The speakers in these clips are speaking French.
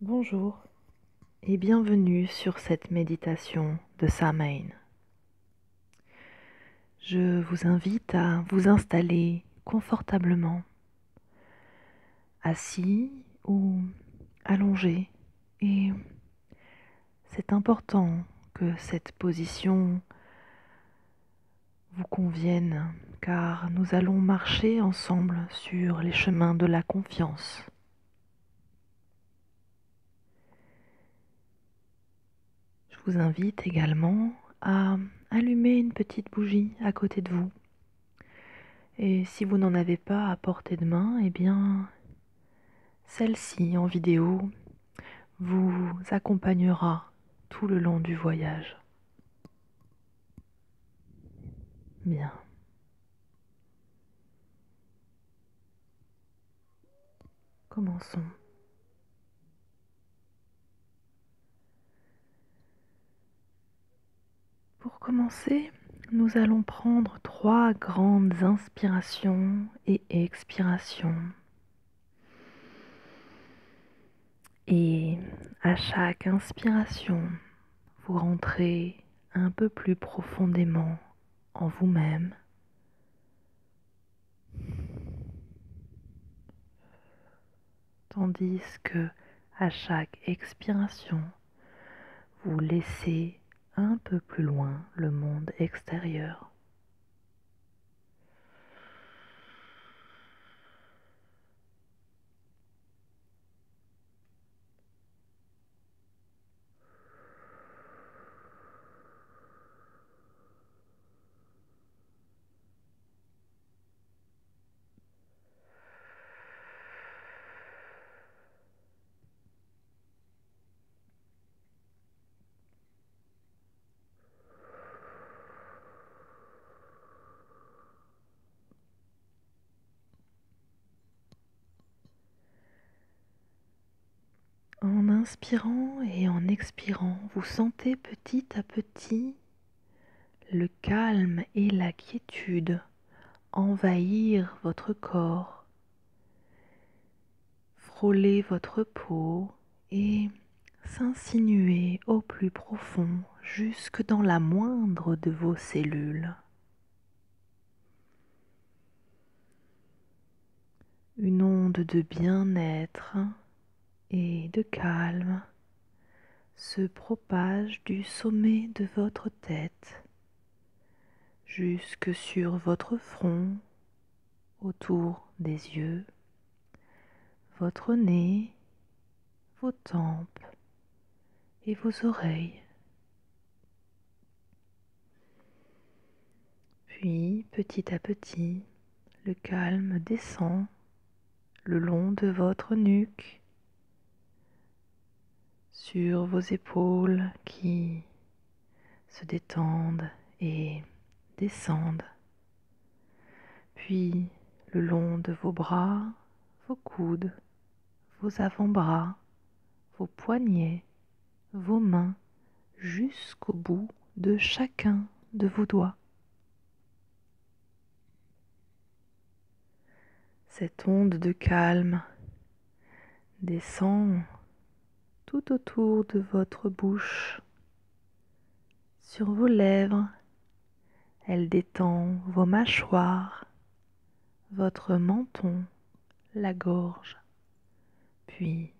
Bonjour et bienvenue sur cette méditation de Samhain. Je vous invite à vous installer confortablement, assis ou allongé, et c'est important que cette position vous convienne car nous allons marcher ensemble sur les chemins de la confiance. Je vous invite également à allumer une petite bougie à côté de vous. Et si vous n'en avez pas à portée de main, eh bien, celle-ci en vidéo vous accompagnera tout le long du voyage. Bien. Commençons. Pour commencer, nous allons prendre 3 grandes inspirations et expirations. Et à chaque inspiration, vous rentrez un peu plus profondément en vous-même. Tandis que à chaque expiration, vous laissez un peu plus loin le monde extérieur. En inspirant et en expirant, vous sentez petit à petit le calme et la quiétude envahir votre corps, frôler votre peau et s'insinuer au plus profond jusque dans la moindre de vos cellules. Une onde de bien-être et de calme se propage du sommet de votre tête jusque sur votre front, autour des yeux, votre nez, vos tempes et vos oreilles. Puis, petit à petit, le calme descend le long de votre nuque, sur vos épaules qui se détendent et descendent, puis le long de vos bras, vos coudes, vos avant-bras, vos poignets, vos mains, jusqu'au bout de chacun de vos doigts. Cette onde de calme descend tout autour de votre bouche, sur vos lèvres. Elle détend vos mâchoires, votre menton, la gorge, puis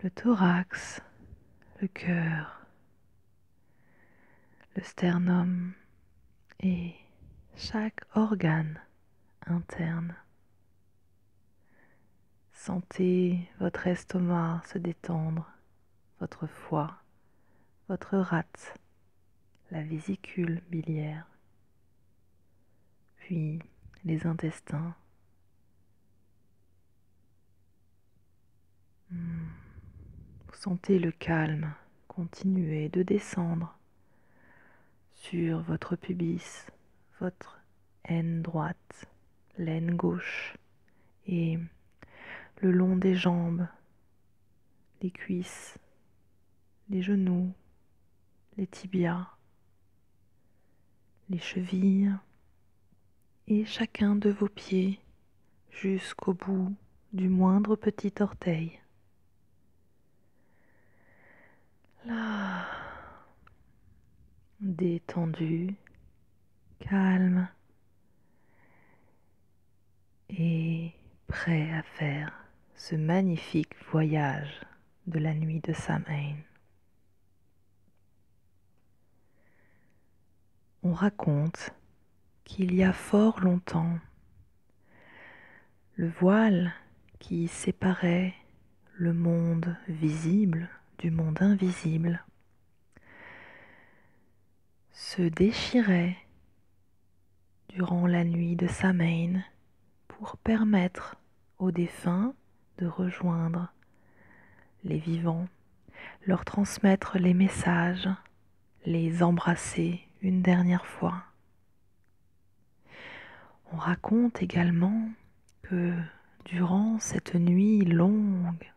le thorax, le cœur, le sternum et chaque organe interne. Sentez votre estomac se détendre, votre foie, votre rate, la vésicule biliaire, puis les intestins. Vous sentez le calme continuer de descendre sur votre pubis, votre aine droite, l'aine gauche et le long des jambes, les cuisses, les genoux, les tibias, les chevilles et chacun de vos pieds jusqu'au bout du moindre petit orteil. Là, détendu, calme et prêt à faire ce magnifique voyage de la nuit de Samhain. On raconte qu'il y a fort longtemps, le voile qui séparait le monde visible du monde invisible se déchirait durant la nuit de Samhain pour permettre aux défunts de rejoindre les vivants, leur transmettre les messages, les embrasser une dernière fois. On raconte également que durant cette nuit longue,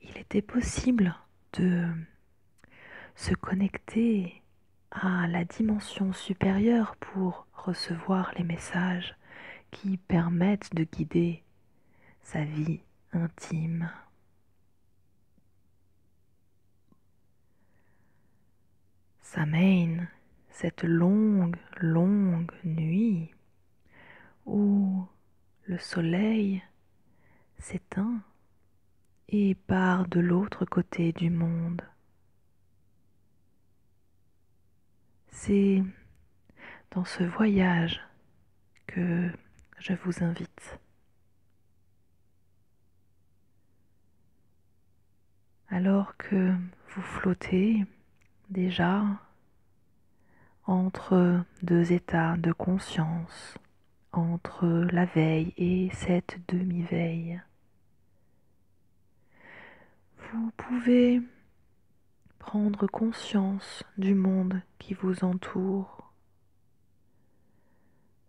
il était possible de se connecter à la dimension supérieure pour recevoir les messages qui permettent de guider sa vie intime. Samhain, cette longue nuit où le soleil s'éteint et part de l'autre côté du monde. C'est dans ce voyage que je vous invite. Alors que vous flottez déjà entre deux états de conscience, entre la veille et cette demi-veille, vous pouvez prendre conscience du monde qui vous entoure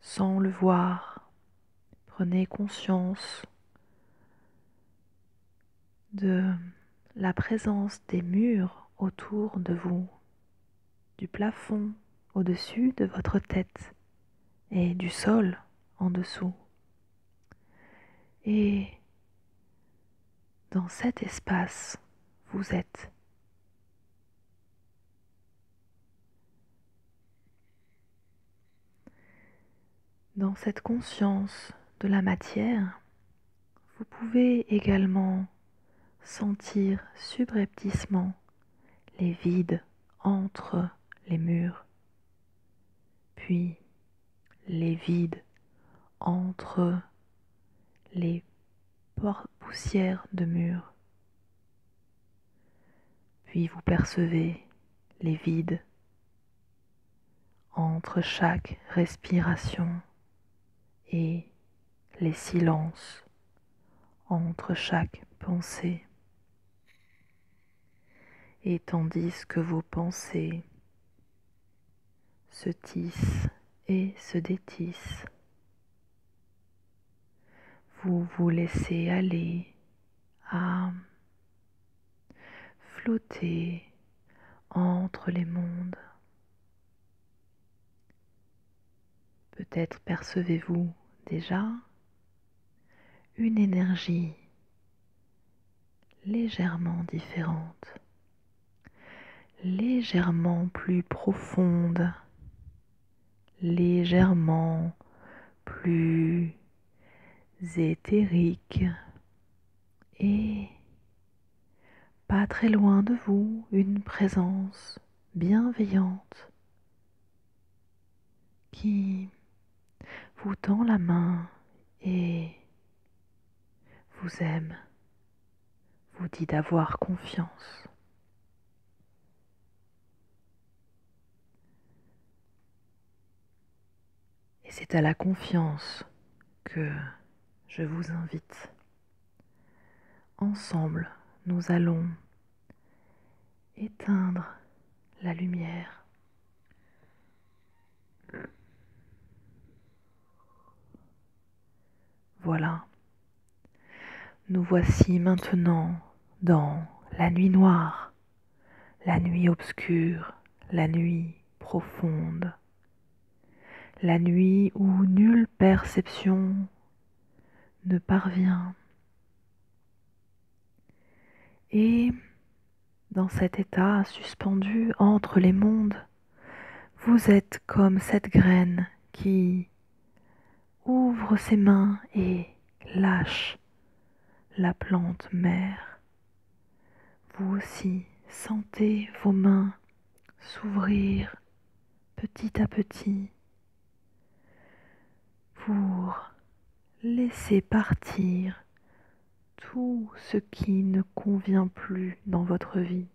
sans le voir. Prenez conscience de la présence des murs autour de vous, du plafond au-dessus de votre tête et du sol en dessous. Et dans cet espace, vous êtes. Dans cette conscience de la matière, vous pouvez également sentir subrepticement les vides entre les murs, puis les vides entre les poussières de murs, puis vous percevez les vides entre chaque respiration et les silences entre chaque pensée. Et tandis que vos pensées se tissent et se détissent, vous vous laissez aller à flotter entre les mondes. Peut-être percevez-vous déjà une énergie légèrement différente, légèrement plus profonde, légèrement plus éthérique et pas très loin de vous, une présence bienveillante qui vous tend la main et vous aime, vous dit d'avoir confiance. Et c'est à la confiance que je vous invite. Ensemble, nous allons éteindre la lumière. Voilà, nous voici maintenant dans la nuit noire, la nuit obscure, la nuit profonde, la nuit où nulle perception ne parvient. Et dans cet état suspendu entre les mondes, vous êtes comme cette graine qui ouvre ses mains et lâche la plante mère. Vous aussi sentez vos mains s'ouvrir petit à petit pour laisser partir tout ce qui ne convient plus dans votre vie.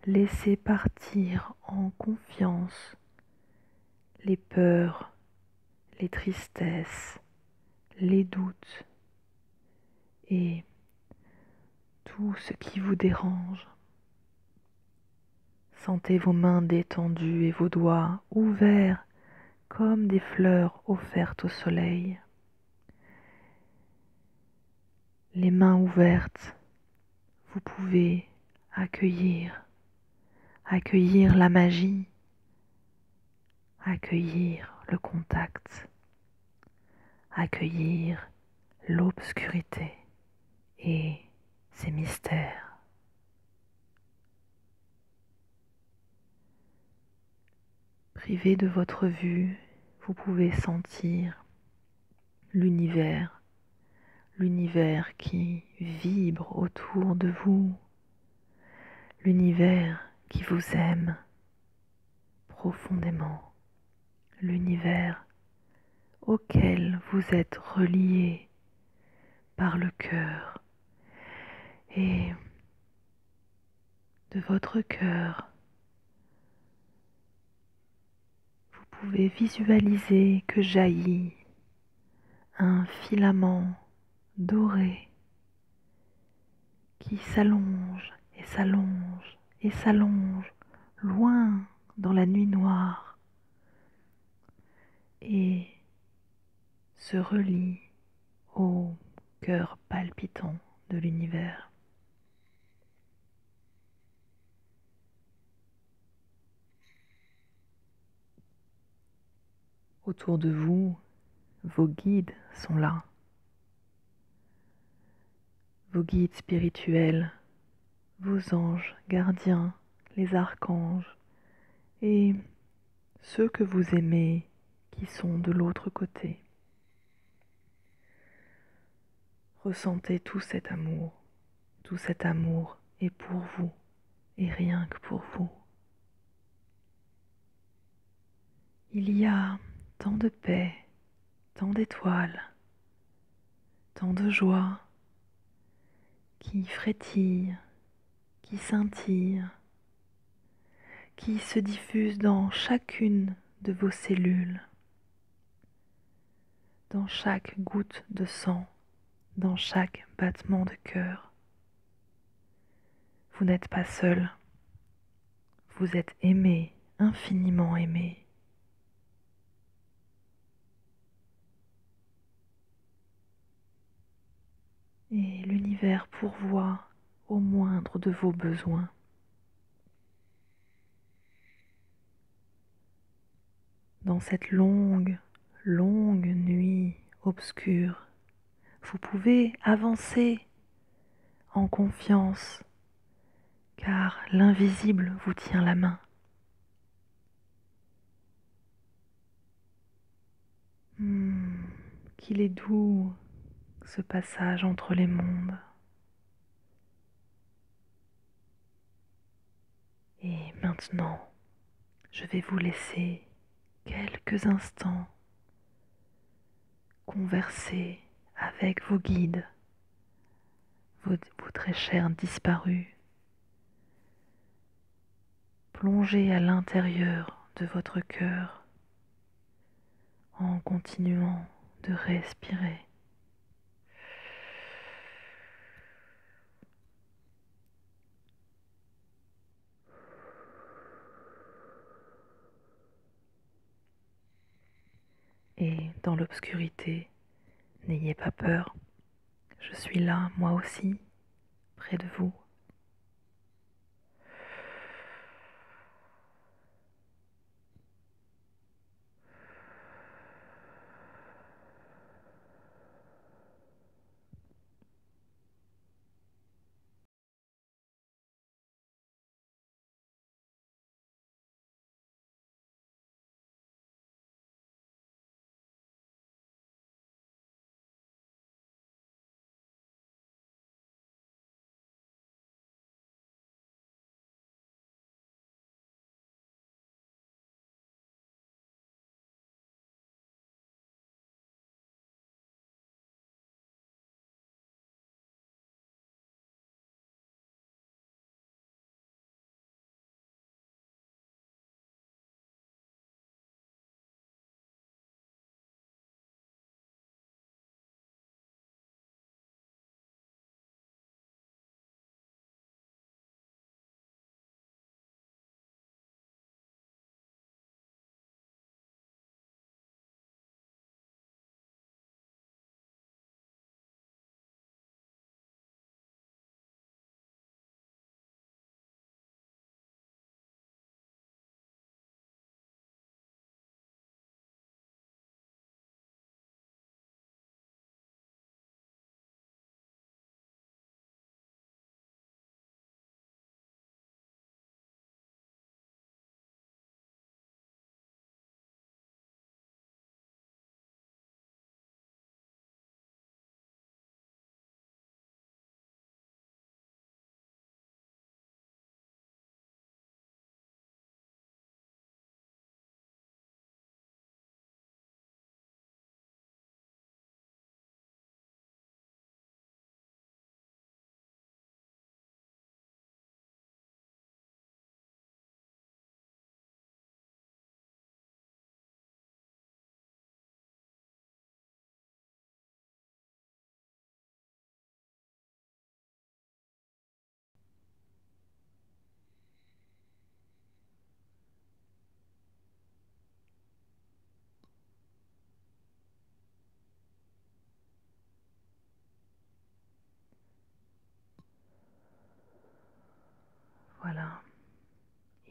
Laissez partir en confiance les peurs, les tristesses, les doutes et tout ce qui vous dérange. Sentez vos mains détendues et vos doigts ouverts comme des fleurs offertes au soleil. Les mains ouvertes, vous pouvez accueillir la magie, accueillir le contact, accueillir l'obscurité et ses mystères. Privé de votre vue, vous pouvez sentir l'univers qui vibre autour de vous, l'univers qui vous aime profondément, l'univers auquel vous êtes relié par le cœur. Et de votre cœur, vous pouvez visualiser que jaillit un filament doré qui s'allonge et s'allonge et s'allonge loin dans la nuit noire et se relie au cœur palpitant de l'univers. Autour de vous, vos guides sont là. Vos guides spirituels, vos anges gardiens, les archanges et ceux que vous aimez qui sont de l'autre côté. Ressentez tout cet amour est pour vous et rien que pour vous. Il y a tant de paix, tant d'étoiles, tant de joie qui frétillent, qui scintillent, qui se diffuse dans chacune de vos cellules, dans chaque goutte de sang, dans chaque battement de cœur. Vous n'êtes pas seul, vous êtes aimé, infiniment aimé. Et l'univers pourvoit au moindre de vos besoins. Dans cette longue nuit obscure, vous pouvez avancer en confiance, car l'invisible vous tient la main. Qu'il est doux ce passage entre les mondes. Et maintenant, je vais vous laisser quelques instants converser avec vos guides, vos très chers disparus. Plongez à l'intérieur de votre cœur en continuant de respirer. Et dans l'obscurité, n'ayez pas peur, je suis là, moi aussi, près de vous.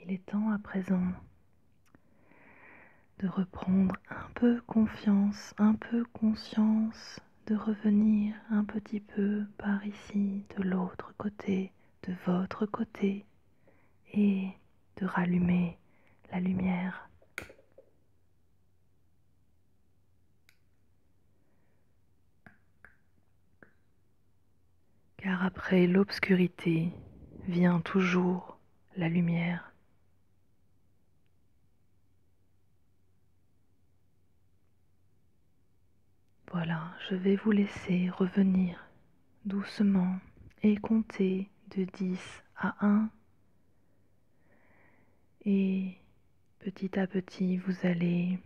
Il est temps à présent de reprendre un peu confiance, un peu conscience, de revenir un petit peu par ici, de l'autre côté, de votre côté, et de rallumer la lumière. Car après l'obscurité vient toujours la lumière. Voilà, je vais vous laisser revenir doucement et compter de 10 à 1. Et petit à petit, vous allez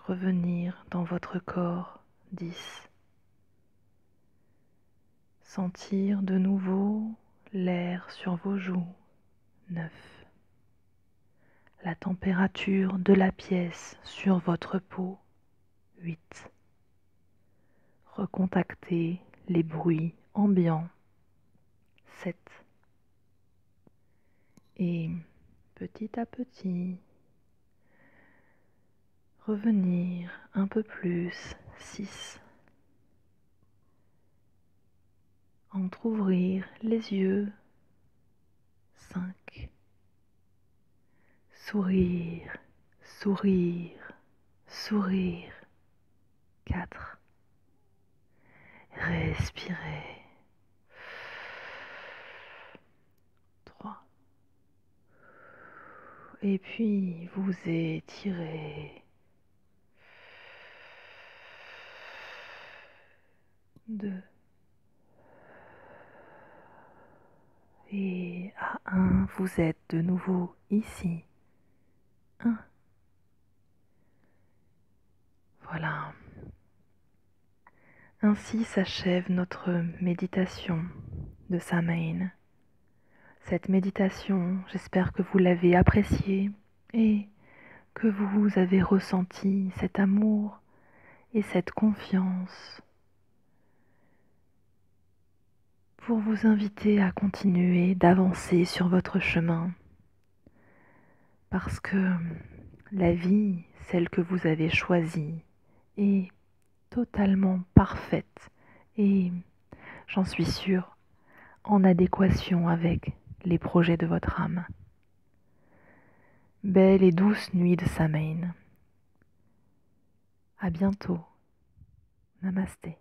revenir dans votre corps. 10. Sentir de nouveau l'air sur vos joues. 9. La température de la pièce sur votre peau. 8. Recontacter les bruits ambiants. 7. Et petit à petit, revenir un peu plus. 6. Entrouvrir les yeux. 5. Sourire, sourire, sourire. 4. Respirer. 3. Et puis vous étirez. 2. Et à 1, vous êtes de nouveau ici. 1. Voilà. Ainsi s'achève notre méditation de Samhain. Cette méditation, j'espère que vous l'avez appréciée et que vous avez ressenti cet amour et cette confiance pour vous inviter à continuer d'avancer sur votre chemin. Parce que la vie, celle que vous avez choisie, est totalement parfaite et, j'en suis sûre, en adéquation avec les projets de votre âme. Belle et douce nuit de Samhain. À bientôt. Namasté.